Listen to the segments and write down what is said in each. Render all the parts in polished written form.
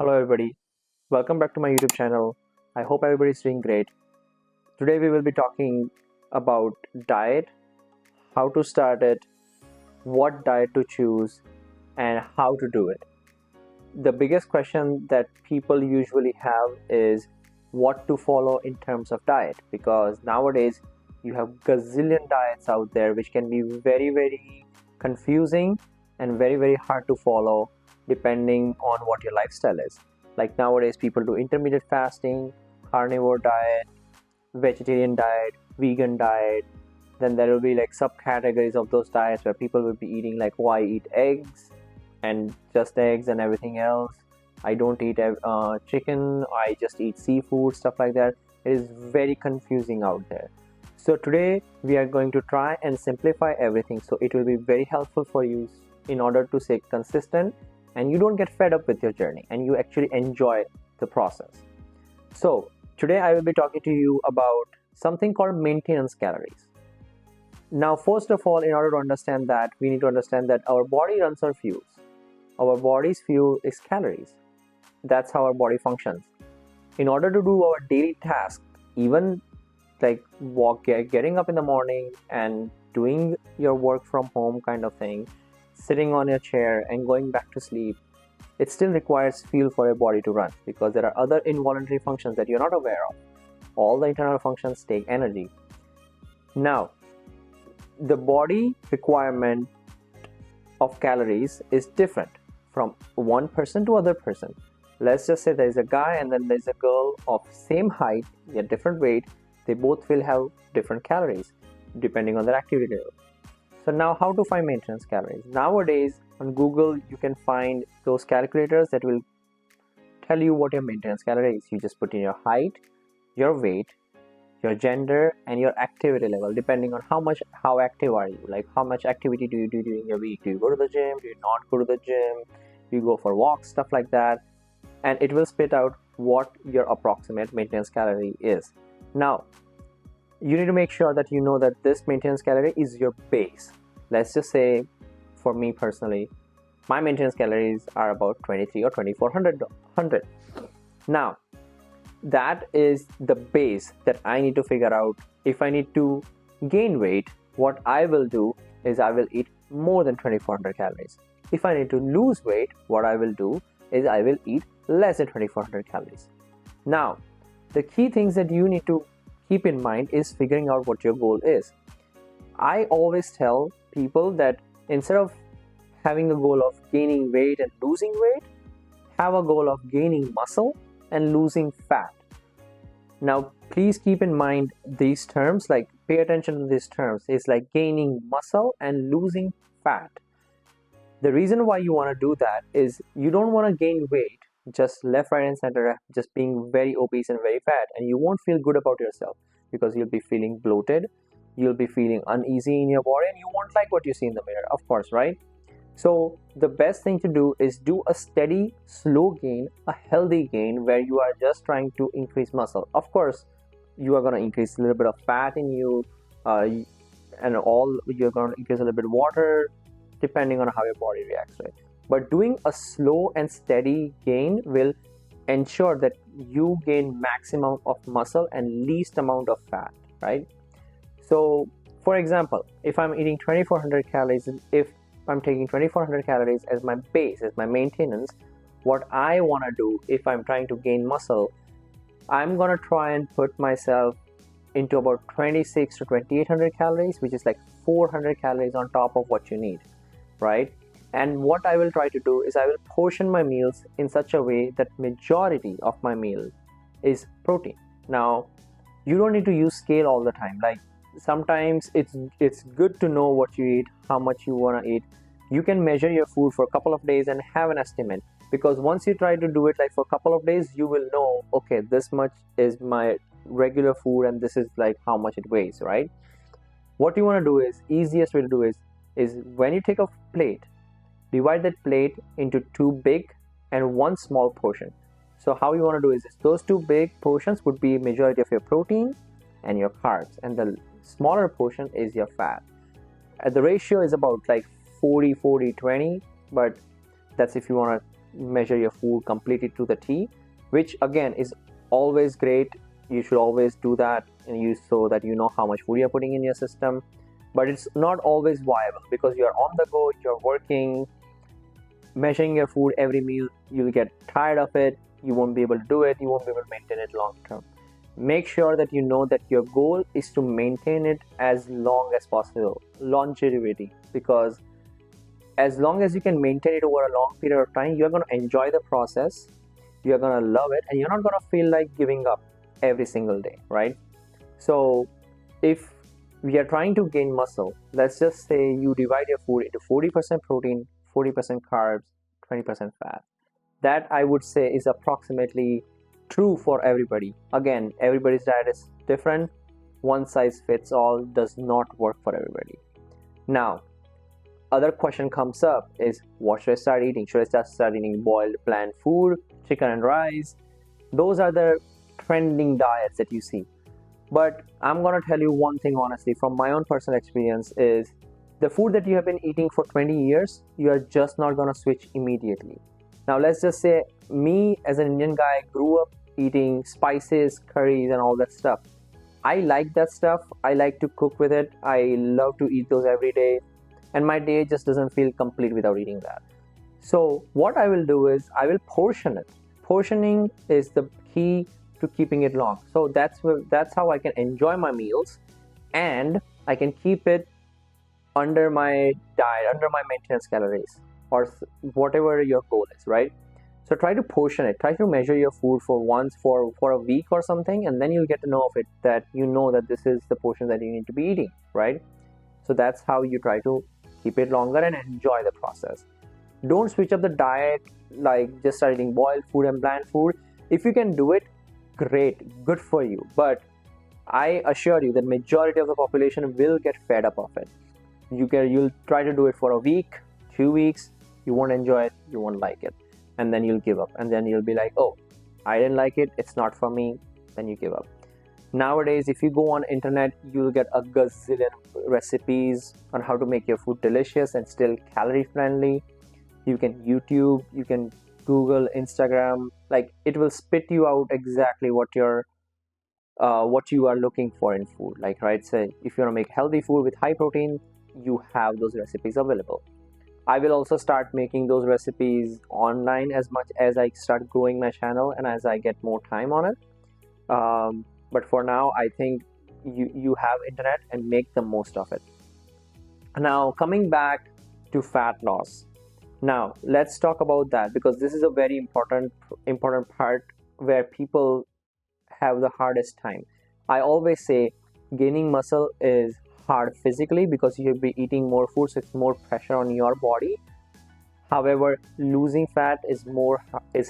Hello everybody, welcome back to my YouTube channel. I hope everybody's doing great. Today we will be talking about diet, how to start it, what diet to choose, and how to do it. The biggest question that people usually have is what to follow in terms of diet, because nowadays you have gazillion diets out there which can be very confusing and very hard to follow depending on what your lifestyle is. Like nowadays people do intermittent fasting, carnivore diet, vegetarian diet, vegan diet. Then there will be like subcategories of those diets where people will be eating like, oh, I eat eggs and just eggs and everything else. I don't eat chicken, I just eat seafood, stuff like that. It is very confusing out there. So today we are going to try and simplify everything, so it will be very helpful for you in order to stay consistent and you don't get fed up with your journey and you actually enjoy the process. So today I will be talking to you about something called maintenance calories. Now, first of all, in order to understand that, we need to understand that our body runs on fuels. Our body's fuel is calories. That's how our body functions. In order to do our daily tasks, even like getting up in the morning and doing your work from home kind of thing, sitting on your chair and going back to sleep, it still requires fuel for your body to run, because there are other involuntary functions that you're not aware of. All the internal functions take energy. Now, the body requirement of calories is different from one person to other person. Let's just say there's a guy and then there's a girl of same height, yet different weight. They both will have different calories depending on their activity level. So now, how to find maintenance calories? Nowadays on Google you can find those calculators that will tell you what your maintenance calorie is. You just put in your height, your weight, your gender, and your activity level, depending on how active are you, like how much activity do you do during your week. Do you go to the gym? Do you not go to the gym? Do you go for walks, stuff like that? And it will spit out what your approximate maintenance calorie is. Now you need to make sure that you know that this maintenance calorie is your base. Let's just say for me personally, my maintenance calories are about 23 or 2400. Now that is the base that I need to figure out. If I need to gain weight, what I will do is I will eat more than 2400 calories. If I need to lose weight, what I will do is I will eat less than 2400 calories. Now, the key things that you need to keep in mind is figuring out what your goal is. I always tell people that instead of having a goal of gaining weight and losing weight, have a goal of gaining muscle and losing fat. Now please keep in mind these terms, like pay attention to these terms. It's like gaining muscle and losing fat. The reason why you want to do that is you don't want to gain weight just left, right and center, just being very obese and very fat, and you won't feel good about yourself because you'll be feeling bloated, you'll be feeling uneasy in your body, and you won't like what you see in the mirror, of course, right? So the best thing to do is do a steady, slow gain, a healthy gain where you are just trying to increase muscle. Of course, you are going to increase a little bit of fat in you, and you're going to increase a little bit of water, depending on how your body reacts, right? But doing a slow and steady gain will ensure that you gain maximum of muscle and least amount of fat, right? So, for example, if I'm eating 2400 calories, if I'm taking 2400 calories as my base, as my maintenance, what I want to do if I'm trying to gain muscle, I'm going to try and put myself into about 26 to 2800 calories, which is like 400 calories on top of what you need, right? And what I will try to do is I will portion my meals in such a way that majority of my meal is protein. Now, you don't need to use scale all the time. Like sometimes it's good to know what you eat, how much you want to eat. You can measure your food for a couple of days and have an estimate, because once you try to do it like for a couple of days, you will know, okay, this much is my regular food and this is like how much it weighs, right? What you want to do is, easiest way to do is when you take a plate, divide that plate into two big and one small portion. So how you want to do is those two big portions would be majority of your protein and your carbs, and the smaller portion is your fat. The ratio is about like 40 40 20, but that's if you want to measure your food completely to the T, which again is always great. You should always do that, and you so that you know how much food you're putting in your system. But it's not always viable because you're on the go, you're working. Measuring your food every meal, you'll get tired of it, you won't be able to do it, you won't be able to maintain it long term. Make sure that you know that your goal is to maintain it as long as possible, longevity, because as long as you can maintain it over a long period of time, you're going to enjoy the process, you're going to love it, and you're not going to feel like giving up every single day, right? So if we are trying to gain muscle, let's just say you divide your food into 40% protein, 40% carbs, 20% fat. That I would say is approximately true for everybody. Again, everybody's diet is different. One size fits all does not work for everybody. Now, other question comes up is, what should I start eating? Should I start eating boiled bland food, chicken and rice? Those are the trending diets that you see. But I'm gonna tell you one thing honestly from my own personal experience is the food that you have been eating for 20 years, you are just not gonna switch immediately. Now let's just say me as an Indian guy grew up eating spices, curries and all that stuff. I like that stuff. I like to cook with it. I love to eat those every day. And my day just doesn't feel complete without eating that. So what I will do is I will portion it. Portioning is the key to keeping it long. So that's how I can enjoy my meals, and I can keep it under my diet, under my maintenance calories, or whatever your goal is, right? So try to portion it. Try to measure your food for once for a week or something, and then you'll get to know of it that you know that this is the portion that you need to be eating, right? So that's how you try to keep it longer and enjoy the process. Don't switch up the diet, like just start eating boiled food and bland food. If you can do it, great, good for you. But I assure you that majority of the population will get fed up of it. You'll try to do it for a week, 2 weeks, you won't enjoy it, you won't like it, and then you'll give up, and then you'll be like, oh, I didn't like it, it's not for me, then you give up. Nowadays, if you go on internet, you'll get a gazillion recipes on how to make your food delicious and still calorie friendly. You can YouTube, you can Google, Instagram, like it will spit you out exactly what you are looking for in food. Like, right, say if you want to make healthy food with high protein, you have those recipes available. I will also start making those recipes online as much as I start growing my channel and as I get more time on it. But for now, I think you have internet and make the most of it. Now, coming back to fat loss. Now, let's talk about that because this is a very important part where people have the hardest time. I always say gaining muscle is hard physically because you'll be eating more food, so it's more pressure on your body. However, losing fat is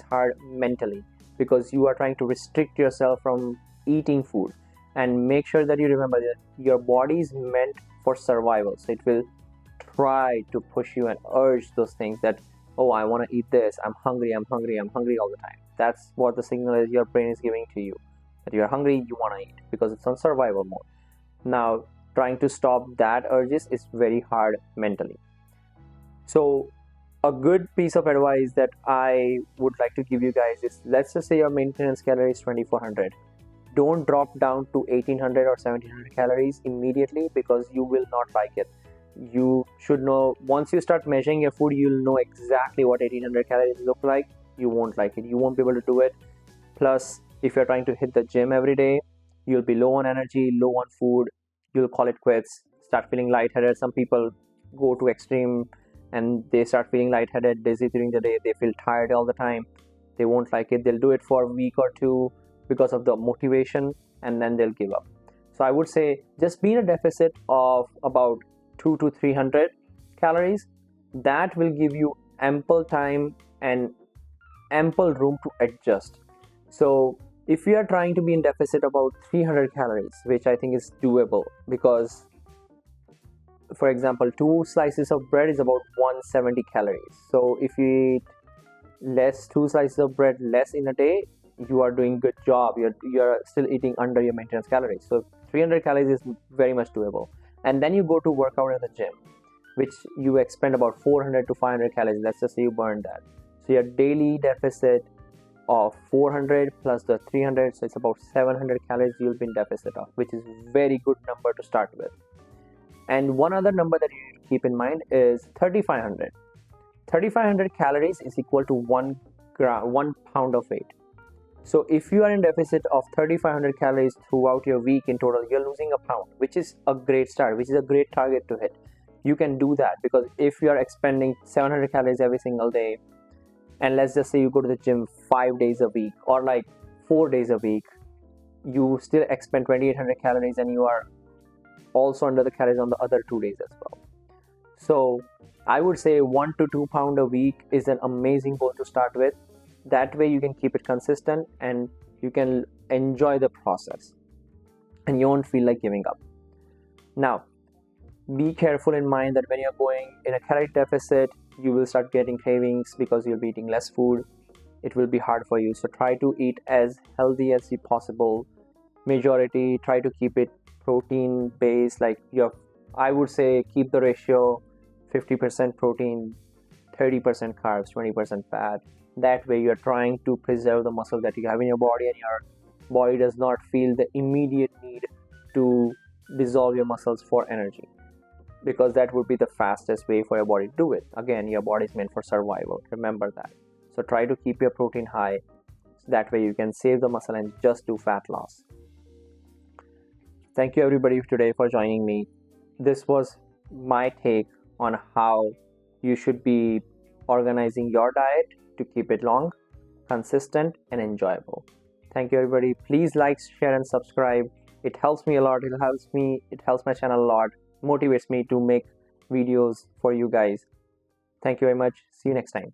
hard mentally because you are trying to restrict yourself from eating food. And make sure that you remember that your body is meant for survival, so it will try to push you and urge those things that, oh, I want to eat this, I'm hungry all the time. That's what the signal is your brain is giving to you, that you're hungry, you want to eat, because it's on survival mode. Now, trying to stop that urges is very hard mentally. So a good piece of advice that I would like to give you guys is, let's just say your maintenance calorie is 2400. Don't drop down to 1800 or 1700 calories immediately because you will not like it. You should know, once you start measuring your food, you'll know exactly what 1800 calories look like. You won't like it, you won't be able to do it. Plus, if you're trying to hit the gym every day, you'll be low on energy, low on food, you'll call it quits, start feeling lightheaded. Some people go to extreme and they start feeling lightheaded, dizzy during the day, they feel tired all the time, they won't like it, they'll do it for a week or two because of the motivation, and then they'll give up. So I would say just be in a deficit of about 200 to 300 calories. That will give you ample time and ample room to adjust. So if you are trying to be in deficit about 300 calories, which I think is doable, because for example 2 slices of bread is about 170 calories. So if you eat 2 slices of bread less in a day, you are doing good job. You're still eating under your maintenance calories. So 300 calories is very much doable. And then you go to work out at the gym, which you expend about 400 to 500 calories. Let's just say you burn that. So So your daily deficit of 400 plus the 300, so it's about 700 calories you'll be in deficit of, which is very good number to start with. And one other number that you need to keep in mind is 3500. 3500 calories is equal to 1 pound of weight. So if you are in deficit of 3500 calories throughout your week in total, you're losing a pound, which is a great start, which is a great target to hit. You can do that, because if you are expending 700 calories every single day, and let's just say you go to the gym 5 days a week or like 4 days a week, you still expend 2800 calories and you are also under the calories on the other 2 days as well. So I would say 1 to 2 pound a week is an amazing goal to start with. That way you can keep it consistent and you can enjoy the process and you won't feel like giving up. Now, be careful in mind that when you're going in a calorie deficit, you will start getting cravings because you'll be eating less food. It will be hard for you. So try to eat as healthy as possible. Majority, try to keep it protein based. Like I would say keep the ratio 50% protein, 30% carbs, 20% fat. That way you're trying to preserve the muscle that you have in your body, and your body does not feel the immediate need to dissolve your muscles for energy, because that would be the fastest way for your body to do it. Again, your body is meant for survival. Remember that. So try to keep your protein high. That way you can save the muscle and just do fat loss. Thank you everybody today for joining me. This was my take on how you should be organizing your diet to keep it long, consistent, and enjoyable. Thank you everybody. Please like, share, and subscribe. It helps me a lot. It helps my channel a lot. Motivates me to make videos for you guys. Thank you very much. See you next time.